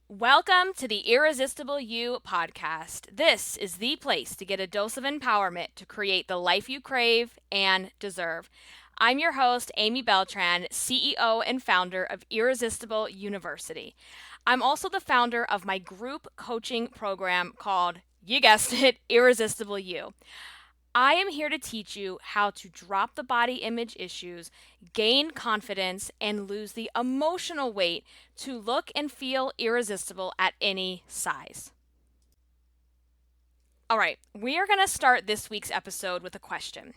Welcome to the Irresistible You podcast. This is the place to get a dose of empowerment to create the life you crave and deserve. I'm your host, Amy Beltran, CEO and founder of Irresistible University. I'm also the founder of my group coaching program called, you guessed it, Irresistible You. I am here to teach you how to drop the body image issues, gain confidence, and lose the emotional weight to look and feel irresistible at any size. All right, we are going to start this week's episode with a question.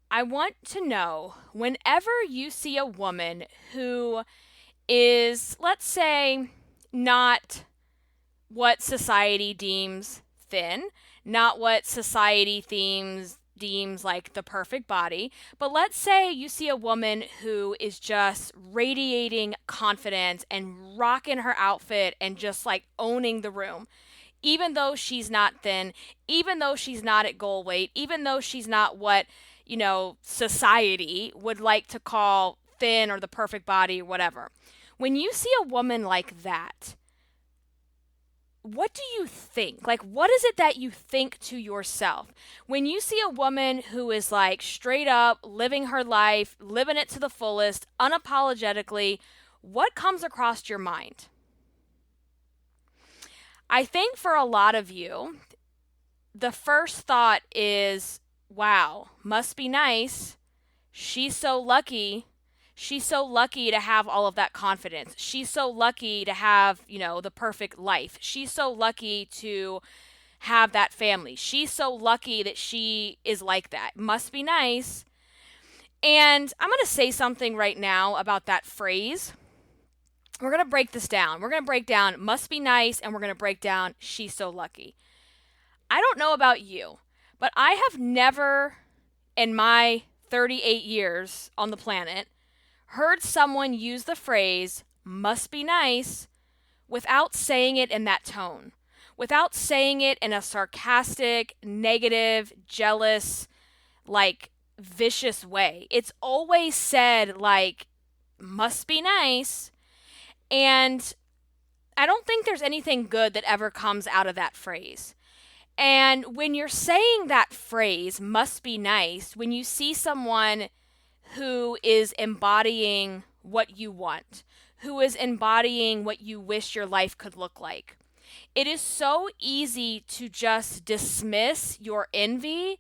I want to know, whenever you see a woman who is, let's say, not what society deems thin, not what society deems like the perfect body, but let's say you see a woman who is just radiating confidence and rocking her outfit and just like owning the room. Even though she's not thin, even though she's not at goal weight, even though she's not what, society would like to call thin or the perfect body or whatever. When you see a woman like that, what do you think? Like, what is it that you think to yourself? When you see a woman who is like straight up living her life, living it to the fullest, unapologetically, what comes across your mind? I think for a lot of you, the first thought is, wow, must be nice. She's so lucky. She's so lucky to have all of that confidence. She's so lucky to have, the perfect life. She's so lucky to have that family. She's so lucky that she is like that. Must be nice. And I'm going to say something right now about that phrase. We're going to break this down. We're going to break down must be nice, and we're going to break down she's so lucky. I don't know about you, but I have never in my 38 years on the planet heard someone use the phrase must be nice without saying it in that tone, without saying it in a sarcastic, negative, jealous, like vicious way. It's always said like must be nice, and I don't think there's anything good that ever comes out of that phrase. And when you're saying that phrase must be nice, when you see someone who is embodying what you want, who is embodying what you wish your life could look like. It is so easy to just dismiss your envy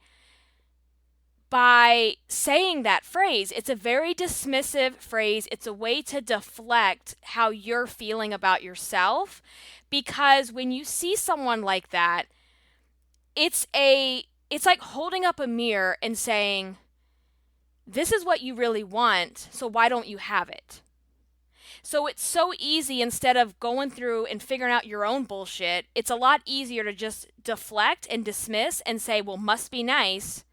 by saying that phrase. It's a very dismissive phrase. It's a way to deflect how you're feeling about yourself, because when you see someone like that, it's like holding up a mirror and saying, this is what you really want, so why don't you have it? So it's so easy, instead of going through and figuring out your own bullshit, it's a lot easier to just deflect and dismiss and say, well, must be nice,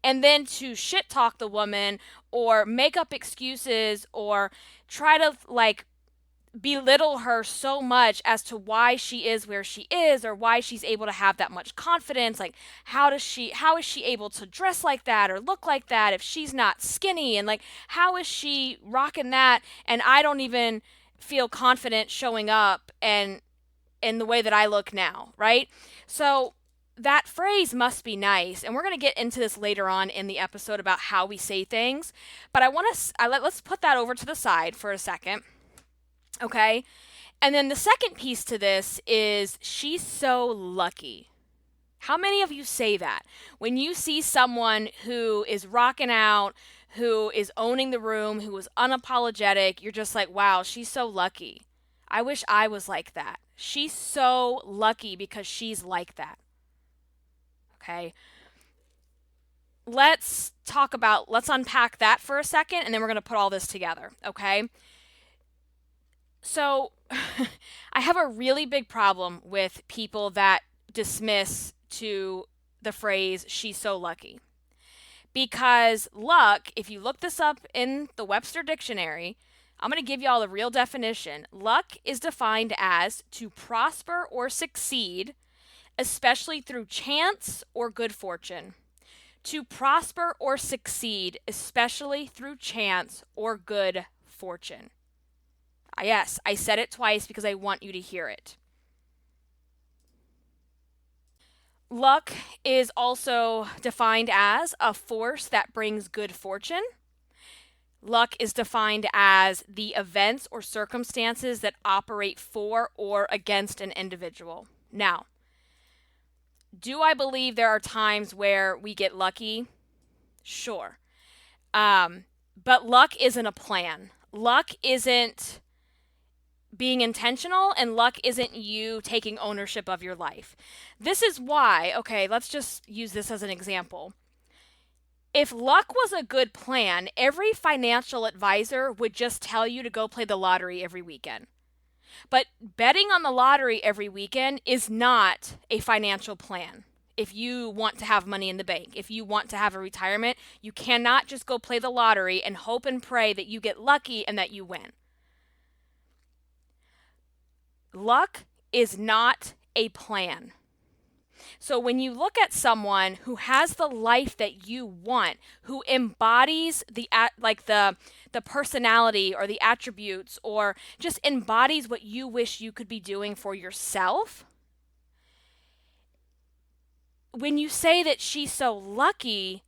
and then to shit talk the woman or make up excuses or try to like belittle her so much as to why she is where she is or why she's able to have that much confidence. Like, how is she able to dress like that or look like that if she's not skinny, and like how is she rocking that and I don't even feel confident showing up and in the way that I look now, right? So that phrase must be nice, and we're going to get into this later on in the episode about how we say things, but let's put that over to the side for a second. Okay? And then the second piece to this is she's so lucky. How many of you say that? When you see someone who is rocking out, who is owning the room, who is unapologetic, you're just like, wow, she's so lucky. I wish I was like that. She's so lucky because she's like that. Okay? Let's unpack that for a second, and then we're going to put all this together. Okay? So, I have a really big problem with people that dismiss to the phrase, she's so lucky. Because luck, if you look this up in the Webster Dictionary, I'm going to give you all the real definition. Luck is defined as to prosper or succeed, especially through chance or good fortune. To prosper or succeed, especially through chance or good fortune. Yes, I said it twice because I want you to hear it. Luck is also defined as a force that brings good fortune. Luck is defined as the events or circumstances that operate for or against an individual. Now, do I believe there are times where we get lucky? Sure. But luck isn't a plan. Luck isn't being intentional, and luck isn't you taking ownership of your life. This is why, okay, let's just use this as an example. If luck was a good plan, every financial advisor would just tell you to go play the lottery every weekend. But betting on the lottery every weekend is not a financial plan. If you want to have money in the bank, if you want to have a retirement, you cannot just go play the lottery and hope and pray that you get lucky and that you win. Luck is not a plan. So when you look at someone who has the life that you want, who embodies the personality or the attributes, or just embodies what you wish you could be doing for yourself, when you say that she's so lucky,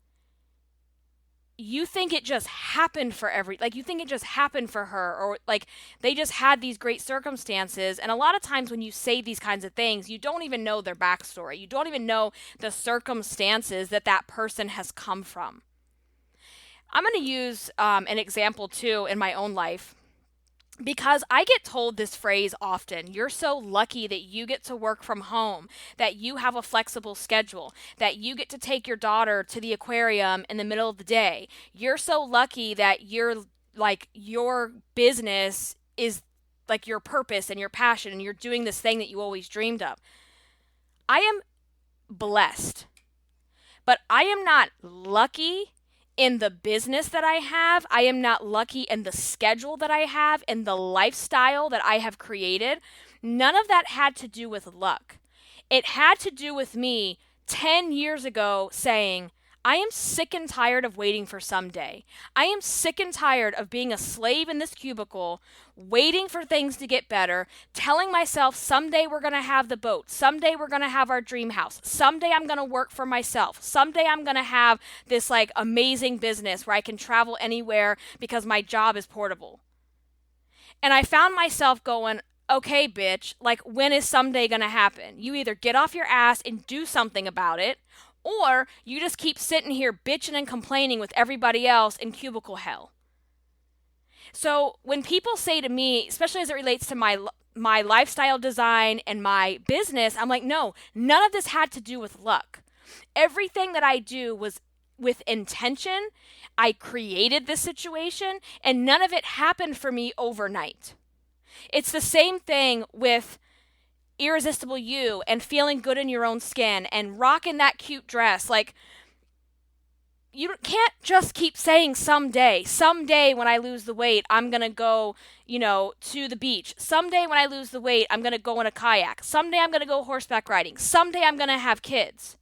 you think it just happened for you think it just happened for her, or like they just had these great circumstances. And a lot of times when you say these kinds of things, you don't even know their backstory. You don't even know the circumstances that person has come from. I'm going to use an example too in my own life, because I get told this phrase often. You're so lucky that you get to work from home, that you have a flexible schedule, that you get to take your daughter to the aquarium in the middle of the day. You're so lucky that your business is like your purpose and your passion, and you're doing this thing that you always dreamed of. I am blessed, but I am not lucky in the business that I have. I am not lucky in the schedule that I have, in the lifestyle that I have created. None of that had to do with luck. It had to do with me 10 years ago saying, I am sick and tired of waiting for someday. I am sick and tired of being a slave in this cubicle, waiting for things to get better, telling myself someday we're going to have the boat, someday we're going to have our dream house, someday I'm going to work for myself, someday I'm going to have this amazing business where I can travel anywhere because my job is portable. And I found myself going, okay, bitch, when is someday going to happen? You either get off your ass and do something about it, or you just keep sitting here bitching and complaining with everybody else in cubicle hell. So when people say to me, especially as it relates to my lifestyle design and my business, I'm like, no, none of this had to do with luck. Everything that I do was with intention. I created this situation, and none of it happened for me overnight. It's the same thing with Irresistible You and feeling good in your own skin and rocking that cute dress. You can't just keep saying someday when I lose the weight, I'm going to go, to the beach. Someday when I lose the weight, I'm going to go in a kayak. Someday I'm going to go horseback riding. Someday I'm going to have kids.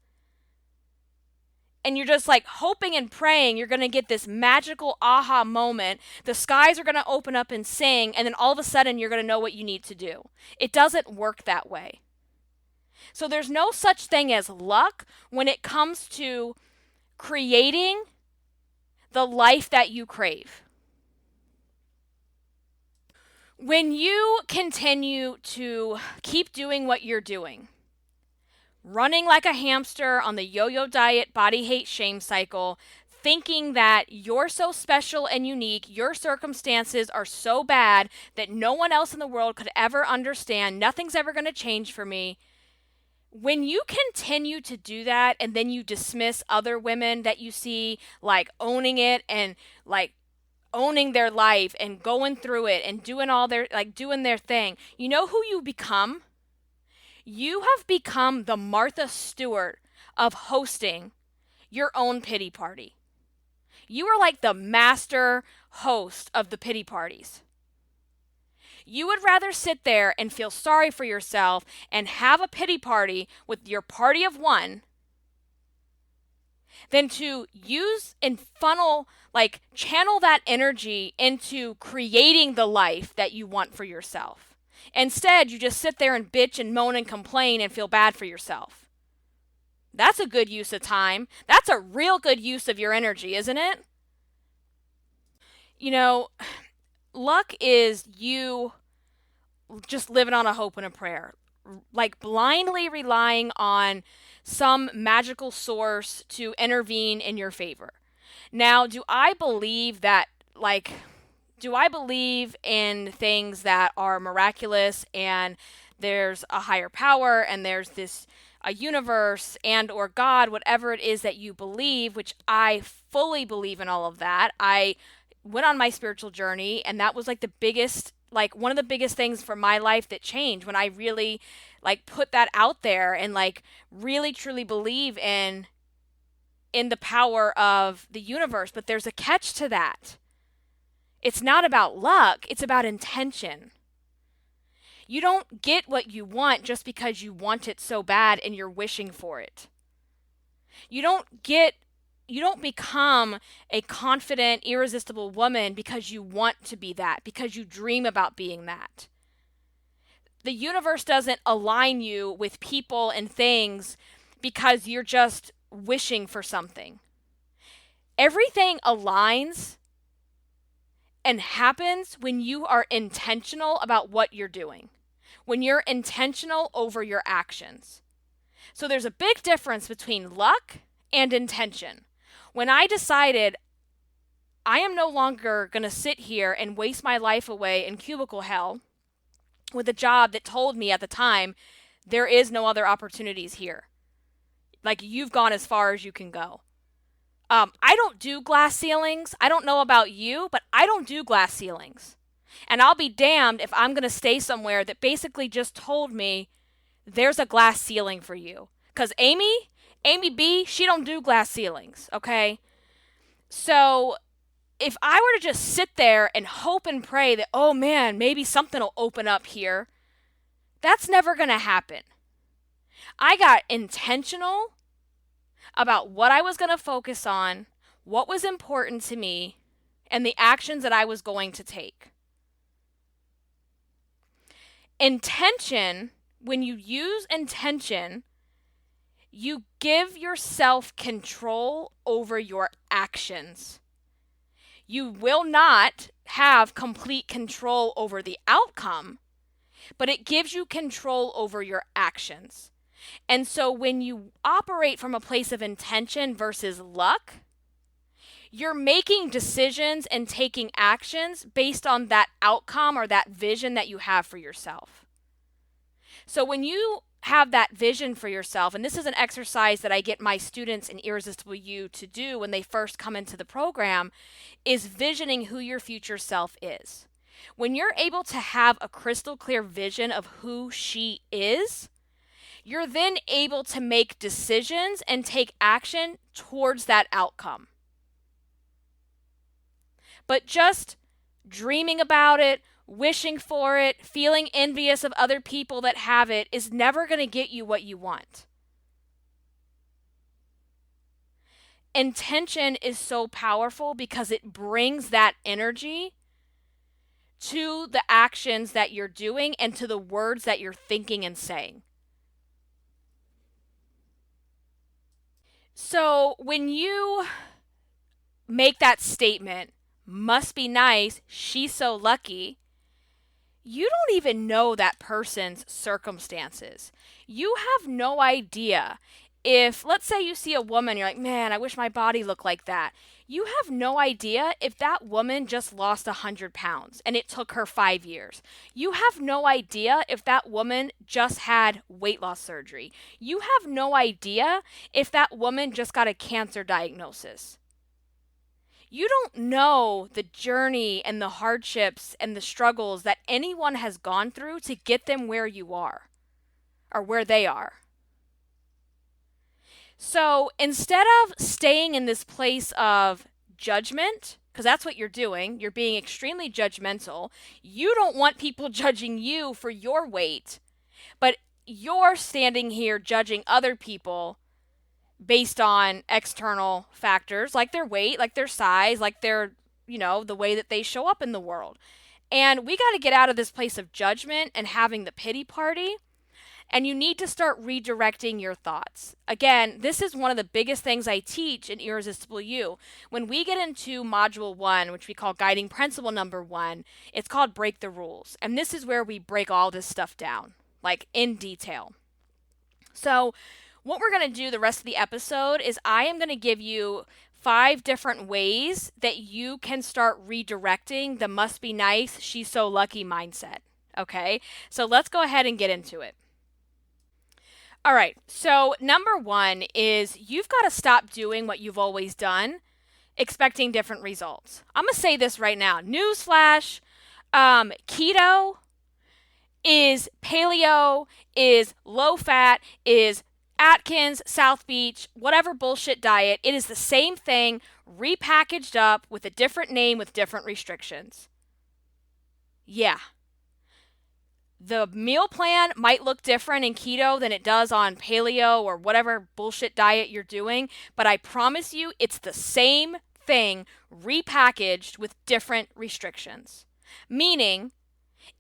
And you're just hoping and praying you're going to get this magical aha moment. The skies are going to open up and sing, and then all of a sudden you're going to know what you need to do. It doesn't work that way. So there's no such thing as luck when it comes to creating the life that you crave. When you continue to keep doing what you're doing, running like a hamster on the yo-yo diet, body hate, shame cycle, thinking that you're so special and unique, your circumstances are so bad that no one else in the world could ever understand, nothing's ever going to change for me. When you continue to do that, and then you dismiss other women that you see owning it and owning their life and going through it and doing all their doing their thing, you know who you become? You have become the Martha Stewart of hosting your own pity party. You are like the master host of the pity parties. You would rather sit there and feel sorry for yourself and have a pity party with your party of one than to use and funnel, like channel that energy into creating the life that you want for yourself. Instead, you just sit there and bitch and moan and complain and feel bad for yourself. That's a good use of time. That's a real good use of your energy, isn't it? You know, luck is you just living on a hope and a prayer, like blindly relying on some magical source to intervene in your favor. Now, do I believe that, like, do I believe in things that are miraculous and there's a higher power and there's this a universe and or God, whatever it is that you believe, which I fully believe in all of that. I went on my spiritual journey, and that was like the biggest, like one of the biggest things for my life that changed when I really like put that out there and like really truly believe in the power of the universe. But there's a catch to that. It's not about luck, it's about intention. You don't get what you want just because you want it so bad and you're wishing for it. You don't become a confident, irresistible woman because you want to be that, because you dream about being that. The universe doesn't align you with people and things because you're just wishing for something. Everything aligns and happens when you are intentional about what you're doing, when you're intentional over your actions. So there's a big difference between luck and intention. When I decided I am no longer going to sit here and waste my life away in cubicle hell with a job that told me at the time, there is no other opportunities here. Like, you've gone as far as you can go. I don't do glass ceilings. I don't know about you, but I don't do glass ceilings. And I'll be damned if I'm going to stay somewhere that basically just told me there's a glass ceiling for you. Because Amy B, she don't do glass ceilings, okay? So if I were to just sit there and hope and pray that, oh man, maybe something will open up here, that's never going to happen. I got intentional about what I was going to focus on, what was important to me, and the actions that I was going to take. Intention, when you use intention, you give yourself control over your actions. You will not have complete control over the outcome, but it gives you control over your actions. And so when you operate from a place of intention versus luck, you're making decisions and taking actions based on that outcome or that vision that you have for yourself. So when you have that vision for yourself, and this is an exercise that I get my students in Irresistible You to do when they first come into the program, is visioning who your future self is. When you're able to have a crystal clear vision of who she is, you're then able to make decisions and take action towards that outcome. But just dreaming about it, wishing for it, feeling envious of other people that have it is never going to get you what you want. Intention is so powerful because it brings that energy to the actions that you're doing and to the words that you're thinking and saying. So when you make that statement, must be nice, she's so lucky, you don't even know that person's circumstances. You have no idea if, let's say you see a woman, you're like, man, I wish my body looked like that. You have no idea if that woman just lost 100 pounds and it took her 5 years. You have no idea if that woman just had weight loss surgery. You have no idea if that woman just got a cancer diagnosis. You don't know the journey and the hardships and the struggles that anyone has gone through to get them where you are or where they are. So instead of staying in this place of judgment, because that's what you're doing, you're being extremely judgmental. You don't want people judging you for your weight, but you're standing here judging other people based on external factors like their weight, like their size, like their, the way that they show up in the world. And we got to get out of this place of judgment and having the pity party. And you need to start redirecting your thoughts. Again, this is one of the biggest things I teach in Irresistible You. When we get into module 1, which we call guiding principle number 1, it's called break the rules. And this is where we break all this stuff down, like in detail. So what we're going to do the rest of the episode is I am going to give you 5 different ways that you can start redirecting the must be nice, she's so lucky mindset. Okay? So let's go ahead and get into it. All right, so number 1 is you've got to stop doing what you've always done, expecting different results. I'm going to say this right now. Newsflash, keto is paleo, is low fat, is Atkins, South Beach, whatever bullshit diet. It is the same thing repackaged up with a different name with different restrictions. Yeah. The meal plan might look different in keto than it does on paleo or whatever bullshit diet you're doing, but I promise you it's the same thing repackaged with different restrictions. Meaning,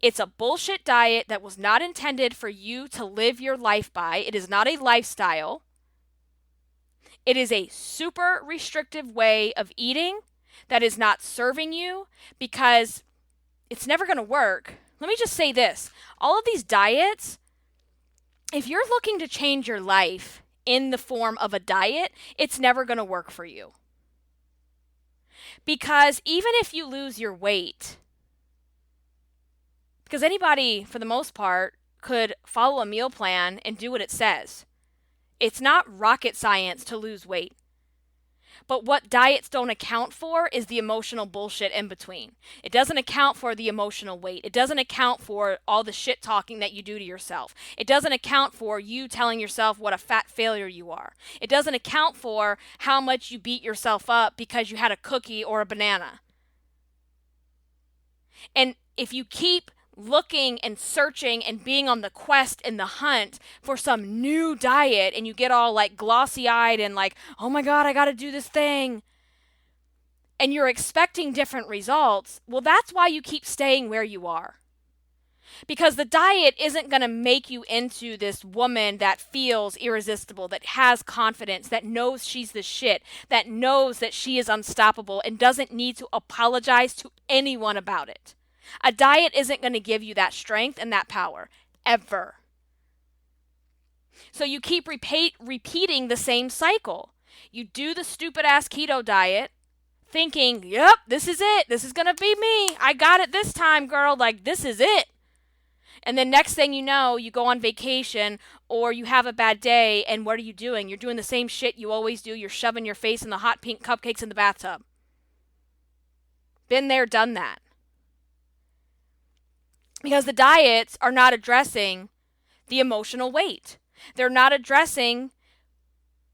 it's a bullshit diet that was not intended for you to live your life by. It is not a lifestyle. It is a super restrictive way of eating that is not serving you because it's never going to work. Let me just say this. All of these diets, if you're looking to change your life in the form of a diet, it's never going to work for you. Because even if you lose your weight, because anybody, for the most part, could follow a meal plan and do what it says. It's not rocket science to lose weight. But what diets don't account for is the emotional bullshit in between. It doesn't account for the emotional weight. It doesn't account for all the shit talking that you do to yourself. It doesn't account for you telling yourself what a fat failure you are. It doesn't account for how much you beat yourself up because you had a cookie or a banana. And if you keep looking and searching and being on the quest and the hunt for some new diet and you get all like glossy-eyed and like, oh my God, I got to do this thing. And you're expecting different results. Well, that's why you keep staying where you are. Because the diet isn't going to make you into this woman that feels irresistible, that has confidence, that knows she's the shit, that knows that she is unstoppable and doesn't need to apologize to anyone about it. A diet isn't going to give you that strength and that power, ever. So you keep repeating the same cycle. You do the stupid-ass keto diet, thinking, yep, this is it. This is going to be me. I got it this time, girl. Like, this is it. And then next thing you know, you go on vacation or you have a bad day, and what are you doing? You're doing the same shit you always do. You're shoving your face in the hot pink cupcakes in the bathtub. Been there, done that. Because the diets are not addressing the emotional weight. They're not addressing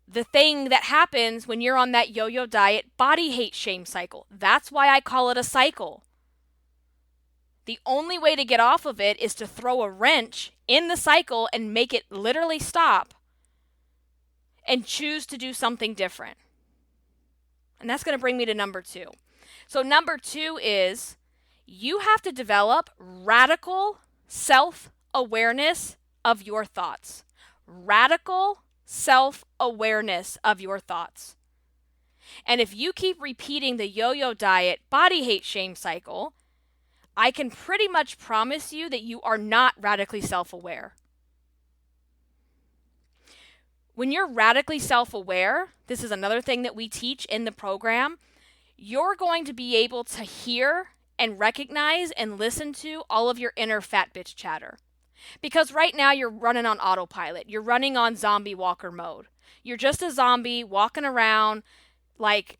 the thing that happens when you're on that yo-yo diet body hate shame cycle. That's why I call it a cycle. The only way to get off of it is to throw a wrench in the cycle and make it literally stop and choose to do something different. And that's going to bring me to number 2. So number 2 is you have to develop radical self-awareness of your thoughts. Radical self-awareness of your thoughts. And if you keep repeating the yo-yo diet body hate shame cycle, I can pretty much promise you that you are not radically self-aware. When you're radically self-aware, this is another thing that we teach in the program, you're going to be able to hear and recognize and listen to all of your inner fat bitch chatter. Because right now you're running on autopilot. You're running on zombie walker mode. You're just a zombie walking around like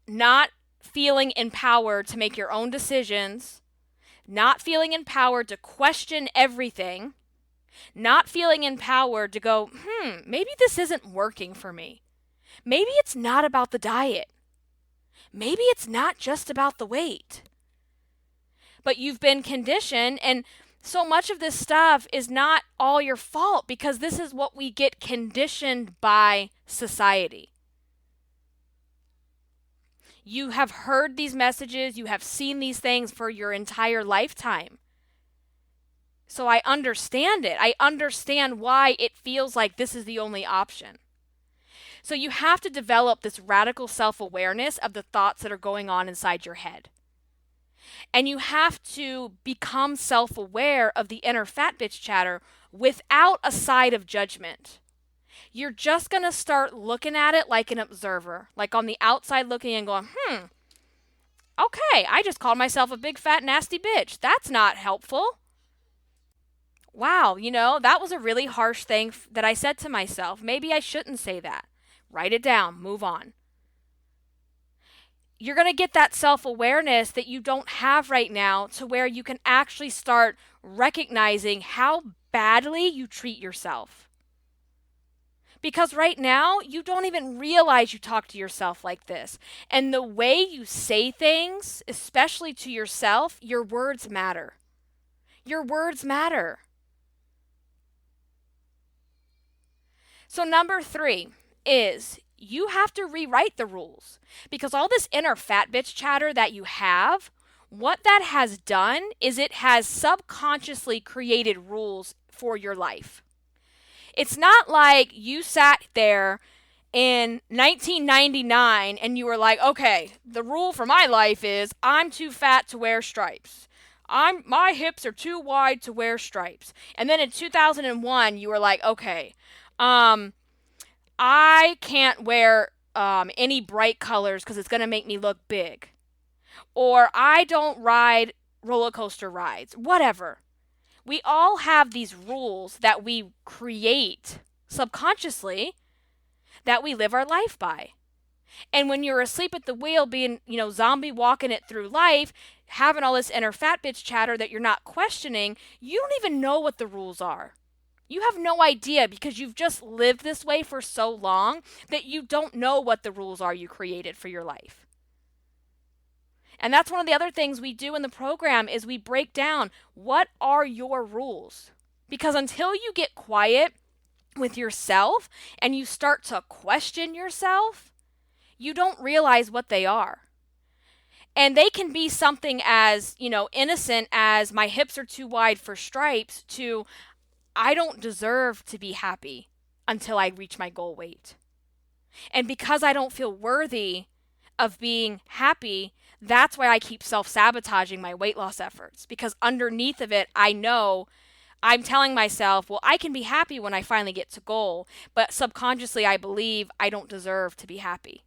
not feeling empowered to make your own decisions, not feeling empowered to question everything, not feeling empowered to go, maybe this isn't working for me. Maybe it's not about the diet. Maybe it's not just about the weight. But you've been conditioned, and so much of this stuff is not all your fault because this is what we get conditioned by society. You have heard these messages, you have seen these things for your entire lifetime. So I understand it. I understand why it feels like this is the only option. So you have to develop this radical self-awareness of the thoughts that are going on inside your head. And you have to become self-aware of the inner fat bitch chatter without a side of judgment. You're just going to start looking at it like an observer, like on the outside looking and going, okay, I just called myself a big fat nasty bitch. That's not helpful. Wow, that was a really harsh thing that I said to myself. Maybe I shouldn't say that. Write it down, move on. You're going to get that self-awareness that you don't have right now to where you can actually start recognizing how badly you treat yourself. Because right now, you don't even realize you talk to yourself like this. And the way you say things, especially to yourself, your words matter. Your words matter. So number 3 is you have to rewrite the rules. Because all this inner fat bitch chatter that you have, what that has done is it has subconsciously created rules for your life. It's not like you sat there in 1999 and you were like, okay, the rule for my life is I'm too fat to wear stripes. My hips are too wide to wear stripes. And then in 2001, you were like, okay, I can't wear any bright colors because it's going to make me look big. Or I don't ride roller coaster rides, whatever. We all have these rules that we create subconsciously that we live our life by. And when you're asleep at the wheel, being, zombie walking it through life, having all this inner fat bitch chatter that you're not questioning, you don't even know what the rules are. You have no idea because you've just lived this way for so long that you don't know what the rules are you created for your life. And that's one of the other things we do in the program is we break down what are your rules. Because until you get quiet with yourself and you start to question yourself, you don't realize what they are. And they can be something as, innocent as my hips are too wide for stripes to I don't deserve to be happy until I reach my goal weight. And because I don't feel worthy of being happy, that's why I keep self-sabotaging my weight loss efforts. Because underneath of it, I know I'm telling myself, well, I can be happy when I finally get to goal. But subconsciously, I believe I don't deserve to be happy.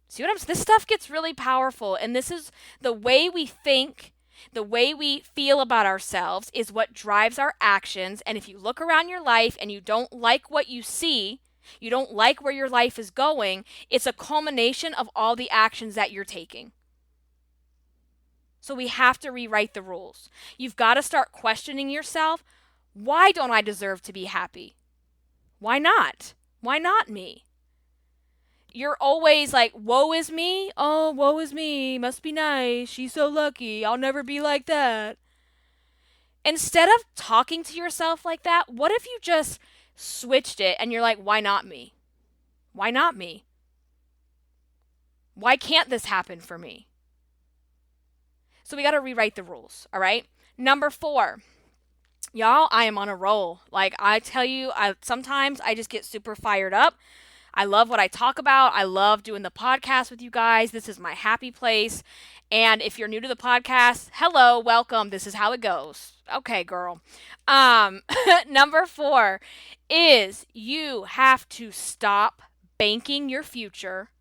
See what I'm saying? This stuff gets really powerful. And this is the way we think, the way we feel about ourselves is what drives our actions. And if you look around your life and you don't like what you see, you don't like where your life is going, it's a culmination of all the actions that you're taking. So we have to rewrite the rules. You've got to start questioning yourself. Why don't I deserve to be happy? Why not? Why not me? You're always like, woe is me? Oh, woe is me. Must be nice. She's so lucky. I'll never be like that. Instead of talking to yourself like that, what if you just switched it and you're like, why not me? Why not me? Why can't this happen for me? So we got to rewrite the rules, all right? Number 4, y'all, I am on a roll. Like I tell you, sometimes I just get super fired up. I love what I talk about. I love doing the podcast with you guys. This is my happy place. And if you're new to the podcast, hello, welcome. This is how it goes. Okay, girl. Number 4 is you have to stop banking your future.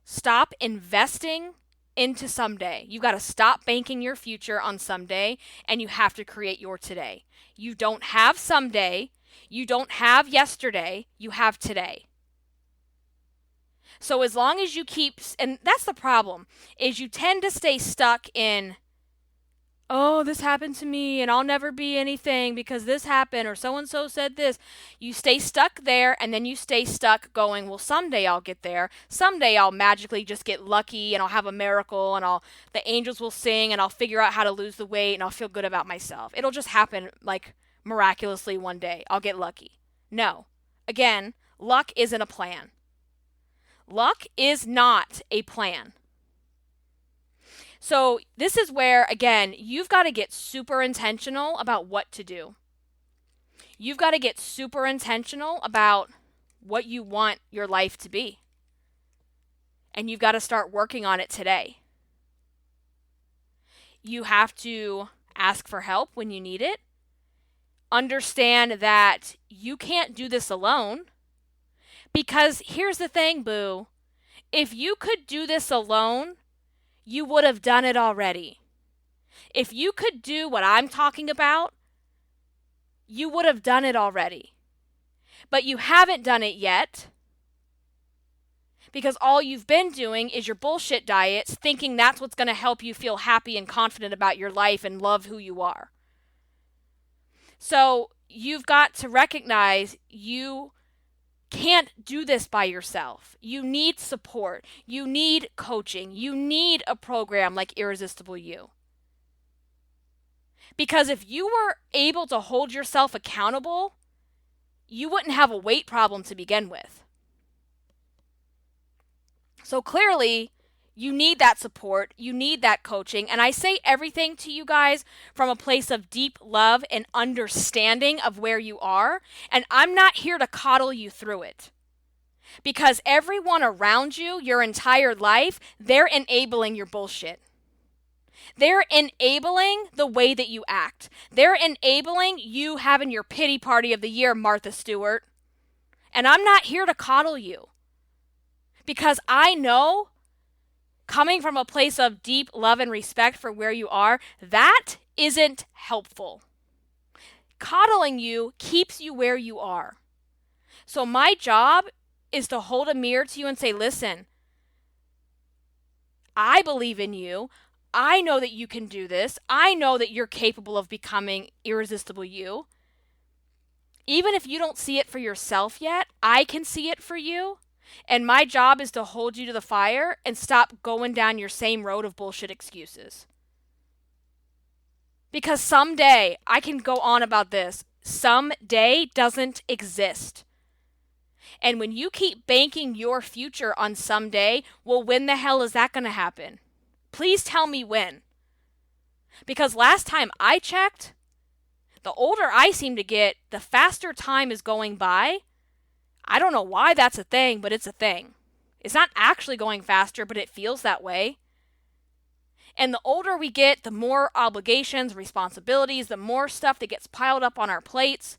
Stop investing into someday. You got to stop banking your future on someday, and you have to create your today. You don't have someday. You don't have yesterday. You have today. So as long as you keep, and that's the problem, is you tend to stay stuck in oh, this happened to me and I'll never be anything because this happened or so and so said this. You stay stuck there and then you stay stuck going, well, someday I'll get there. Someday I'll magically just get lucky and I'll have a miracle and the angels will sing and I'll figure out how to lose the weight and I'll feel good about myself. It'll just happen like miraculously one day. I'll get lucky. No. Again, luck isn't a plan. Luck is not a plan. So this is where, again, you've got to get super intentional about what to do. You've got to get super intentional about what you want your life to be. And you've got to start working on it today. You have to ask for help when you need it. Understand that you can't do this alone. Because here's the thing, boo. If you could do this alone, you would have done it already. If you could do what I'm talking about, you would have done it already. But you haven't done it yet because all you've been doing is your bullshit diets, thinking that's what's going to help you feel happy and confident about your life and love who you are. So you've got to recognize you can't do this by yourself. You need support. You need coaching. You need a program like Irresistible You. Because if you were able to hold yourself accountable, you wouldn't have a weight problem to begin with. So clearly, you need that support. You need that coaching. And I say everything to you guys from a place of deep love and understanding of where you are. And I'm not here to coddle you through it. Because everyone around you, your entire life, they're enabling your bullshit. They're enabling the way that you act. They're enabling you having your pity party of the year, Martha Stewart. And I'm not here to coddle you. Because I know, coming from a place of deep love and respect for where you are, that isn't helpful. Coddling you keeps you where you are. So my job is to hold a mirror to you and say, listen, I believe in you. I know that you can do this. I know that you're capable of becoming irresistible you. Even if you don't see it for yourself yet, I can see it for you. And my job is to hold you to the fire and stop going down your same road of bullshit excuses. Because someday, I can go on about this, someday doesn't exist. And when you keep banking your future on someday, well, when the hell is that going to happen? Please tell me when. Because last time I checked, the older I seem to get, the faster time is going by. I don't know why that's a thing, but it's a thing. It's not actually going faster, but it feels that way. And the older we get, the more obligations, responsibilities, the more stuff that gets piled up on our plates.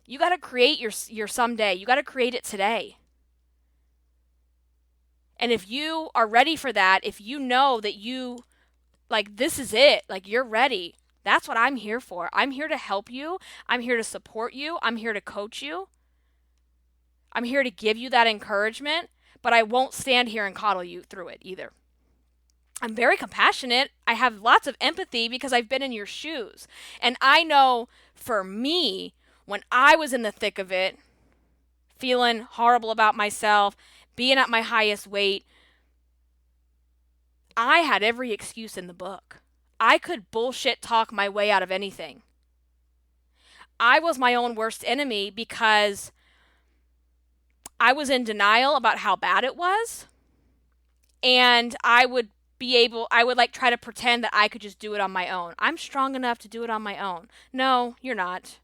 You got to create your someday. You got to create it today. And if you are ready for that, if you know that you, like, this is it, like, you're ready, that's what I'm here for. I'm here to help you. I'm here to support you. I'm here to coach you. I'm here to give you that encouragement, but I won't stand here and coddle you through it either. I'm very compassionate. I have lots of empathy because I've been in your shoes. And I know for me, when I was in the thick of it, feeling horrible about myself, being at my highest weight, I had every excuse in the book. I could bullshit talk my way out of anything. I was my own worst enemy because I was in denial about how bad it was. And I would try to pretend that I could just do it on my own. I'm strong enough to do it on my own. No, you're not.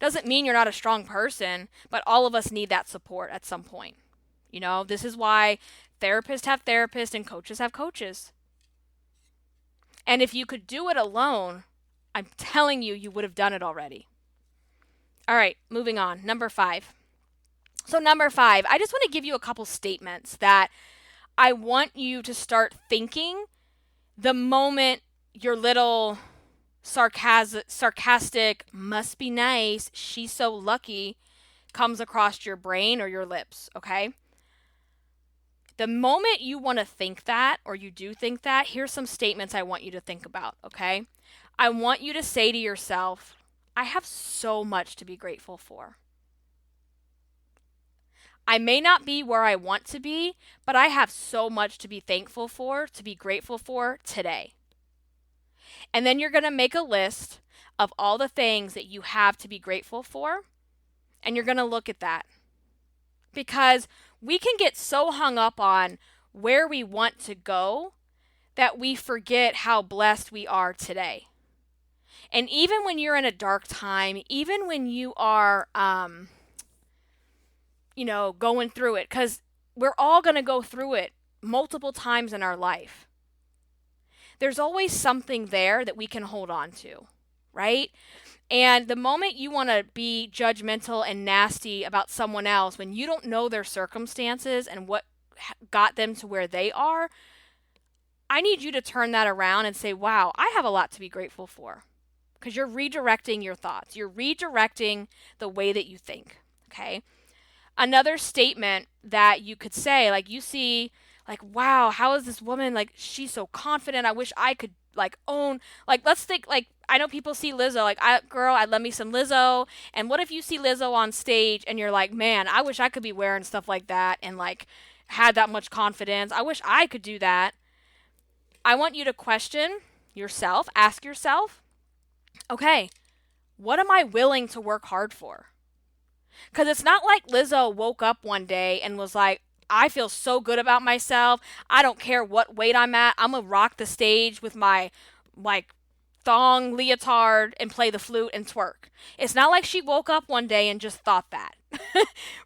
Doesn't mean you're not a strong person, but all of us need that support at some point. You know, this is why therapists have therapists and coaches have coaches. And if you could do it alone, I'm telling you, you would have done it already. All right, moving on. Number 5. So number 5, I just want to give you a couple statements that I want you to start thinking the moment your little sarcastic, must be nice, she's so lucky, comes across your brain or your lips, okay? The moment you want to think that, or you do think that, here's some statements I want you to think about, okay? I want you to say to yourself, I have so much to be grateful for. I may not be where I want to be, but I have so much to be thankful for, to be grateful for today. And then you're going to make a list of all the things that you have to be grateful for, and you're going to look at that. Because we can get so hung up on where we want to go that we forget how blessed we are today. And even when you're in a dark time, even when you are, going through it, because we're all going to go through it multiple times in our life. There's always something there that we can hold on to, right? And the moment you want to be judgmental and nasty about someone else when you don't know their circumstances and what got them to where they are, I need you to turn that around and say, wow, I have a lot to be grateful for. Because you're redirecting your thoughts. You're redirecting the way that you think, okay? Another statement that you could say, like you see, like, wow, how is this woman, like, she's so confident. I wish I could, like, own, like, let's think, like, I know people see Lizzo, like, I love me some Lizzo. And what if you see Lizzo on stage and you're like, man, I wish I could be wearing stuff like that and, like, had that much confidence. I wish I could do that. I want you to question yourself, ask yourself, okay, what am I willing to work hard for? Because it's not like Lizzo woke up one day and was like, I feel so good about myself. I don't care what weight I'm at. I'm going to rock the stage with my, like, thong leotard and play the flute and twerk. It's not like she woke up one day and just thought that,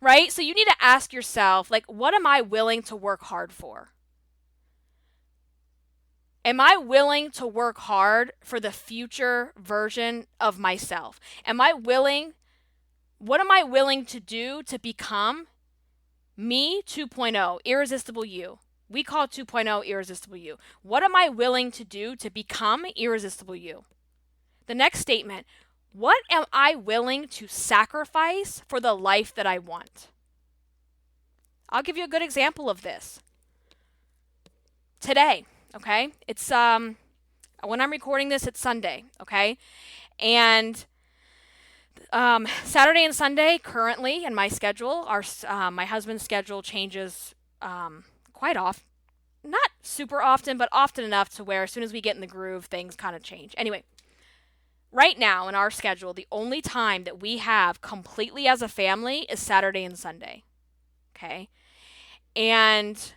right? So you need to ask yourself, like, what am I willing to work hard for? Am I willing to work hard for the future version of myself? What am I willing to do to become me 2.0, irresistible you? We call 2.0 irresistible you. What am I willing to do to become irresistible you? The next statement, what am I willing to sacrifice for the life that I want? I'll give you a good example of this. Today, okay? It's when I'm recording this, it's Sunday, okay? And Saturday and Sunday currently in my schedule, my husband's schedule changes quite often. Not super often, but often enough to where as soon as we get in the groove, things kind of change. Anyway, right now in our schedule, the only time that we have completely as a family is Saturday and Sunday, okay? And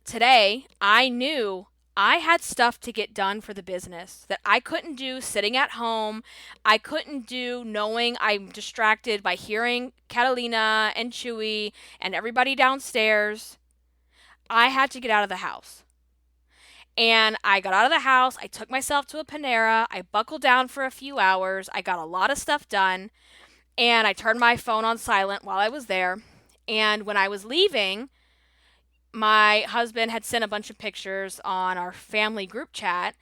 today, I knew I had stuff to get done for the business that I couldn't do sitting at home. I couldn't do knowing I'm distracted by hearing Catalina and Chewy and everybody downstairs. I had to get out of the house. And I got out of the house. I took myself to a Panera. I buckled down for a few hours. I got a lot of stuff done. And I turned my phone on silent while I was there. And when I was leaving, my husband had sent a bunch of pictures on our family group chat,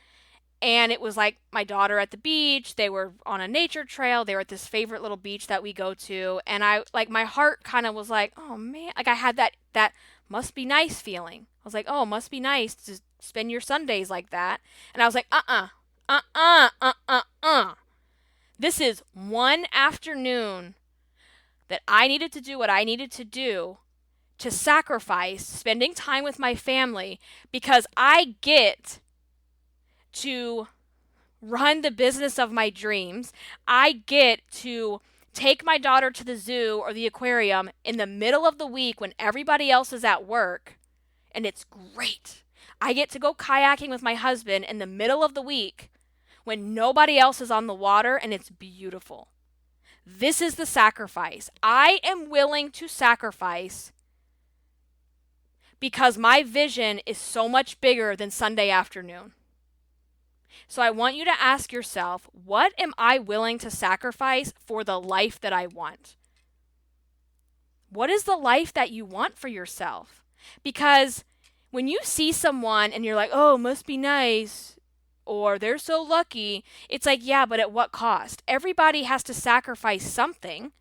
and it was like my daughter at the beach. They were on a nature trail. They were at this favorite little beach that we go to, and my heart kind of was like, oh man, like I had that must be nice feeling. I was like, oh, must be nice to spend your Sundays like that. And I was like, This is one afternoon that I needed to do what I needed to do to sacrifice spending time with my family because I get to run the business of my dreams. I get to take my daughter to the zoo or the aquarium in the middle of the week when everybody else is at work, and it's great. I get to go kayaking with my husband in the middle of the week when nobody else is on the water, and it's beautiful. This is the sacrifice. I am willing to sacrifice because my vision is so much bigger than Sunday afternoon. So I want you to ask yourself, what am I willing to sacrifice for the life that I want? What is the life that you want for yourself? Because when you see someone and you're like, oh, must be nice, or they're so lucky, it's like, yeah, but at what cost? Everybody has to sacrifice something.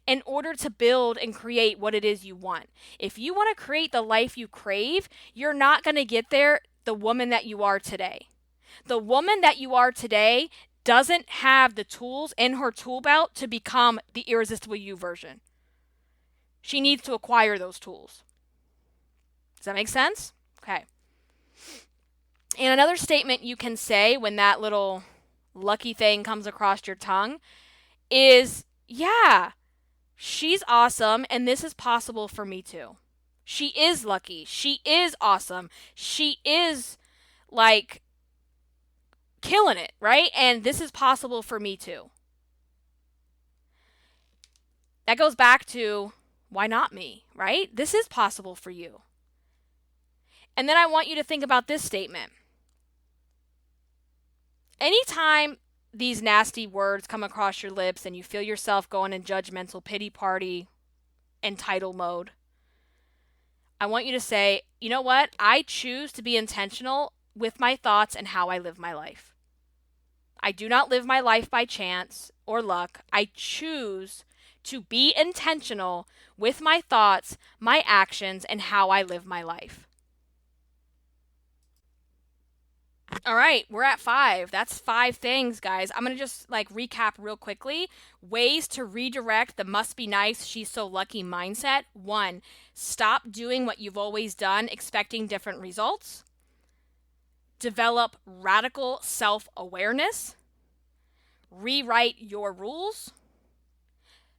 in order to build and create what it is you want. If you want to create the life you crave, you're not going to get there the woman that you are today. The woman that you are today doesn't have the tools in her tool belt to become the irresistible you version. She needs to acquire those tools. Does that make sense? Okay. And another statement you can say when that little lucky thing comes across your tongue is, yeah, she's awesome and this is possible for me too. She is lucky. She is awesome. She is like killing it, right? And this is possible for me too. That goes back to, why not me, right? This is possible for you. And then I want you to think about this statement. Anytime these nasty words come across your lips and you feel yourself going in judgmental pity party entitle mode, I want you to say, you know what? I choose to be intentional with my thoughts and how I live my life. I do not live my life by chance or luck. I choose to be intentional with my thoughts, my actions, and how I live my life. All right, we're at 5. That's 5 things, guys. I'm going to just recap real quickly. Ways to redirect the must be nice, she's so lucky mindset. 1, stop doing what you've always done, expecting different results. Develop radical self-awareness. Rewrite your rules.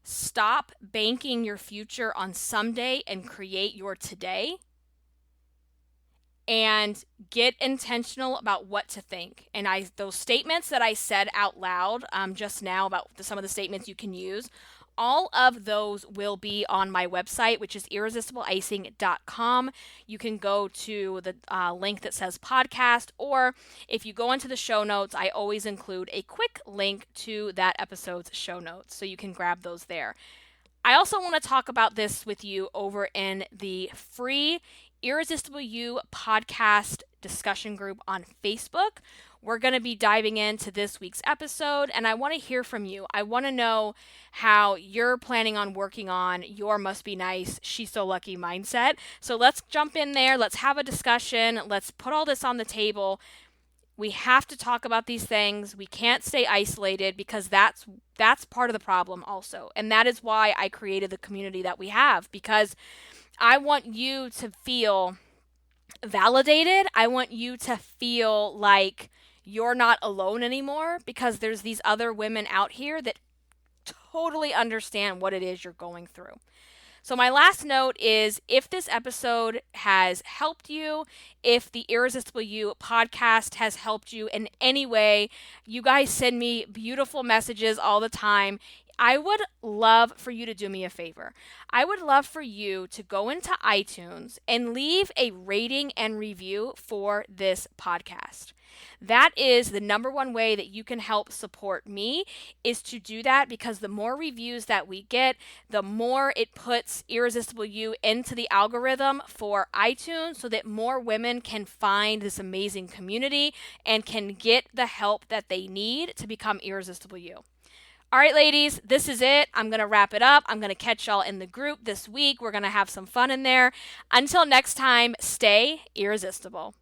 Stop banking your future on someday and create your today. And get intentional about what to think. And those statements that I said out loud just now about some of the statements you can use, all of those will be on my website, which is irresistibleicing.com. You can go to the link that says podcast, or if you go into the show notes, I always include a quick link to that episode's show notes, so you can grab those there. I also want to talk about this with you over in the free Irresistible You podcast discussion group on Facebook. We're going to be diving into this week's episode, and I want to hear from you. I want to know how you're planning on working on your must be nice, she's so lucky mindset. So let's jump in there. Let's have a discussion. Let's put all this on the table. We have to talk about these things. We can't stay isolated, because that's part of the problem also. And that is why I created the community that we have, because I want you to feel validated. I want you to feel like you're not alone anymore, because there's these other women out here that totally understand what it is you're going through. So my last note is, if this episode has helped you, if the Irresistible You podcast has helped you in any way, you guys send me beautiful messages all the time. I would love for you to do me a favor. I would love for you to go into iTunes and leave a rating and review for this podcast. That is the number one way that you can help support me, is to do that, because the more reviews that we get, the more it puts Irresistible You into the algorithm for iTunes, so that more women can find this amazing community and can get the help that they need to become Irresistible You. All right, ladies, this is it. I'm going to wrap it up. I'm going to catch y'all in the group this week. We're going to have some fun in there. Until next time, stay irresistible.